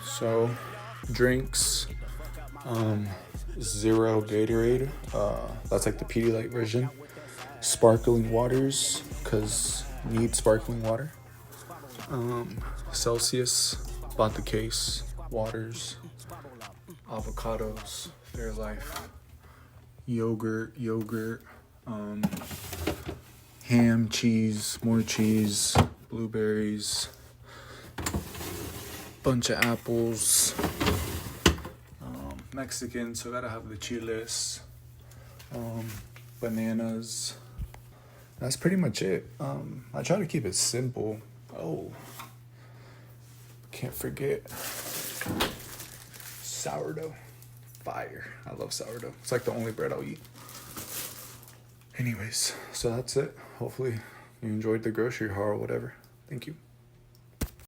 So, drinks, zero Gatorade. That's like the Pedialyte version. Sparkling waters, because need sparkling water. Celsius, bought the case. Waters, avocados, Fairlife, yogurt, ham, cheese, more cheese, blueberries, bunch of apples, Mexican, so gotta have the chiles, bananas. That's pretty much it. I try to keep it simple. Oh, can't forget sourdough. Fire. I love sourdough. It's like the only bread I'll eat. Anyways, so that's it. Hopefully you enjoyed the grocery haul or whatever. Thank you.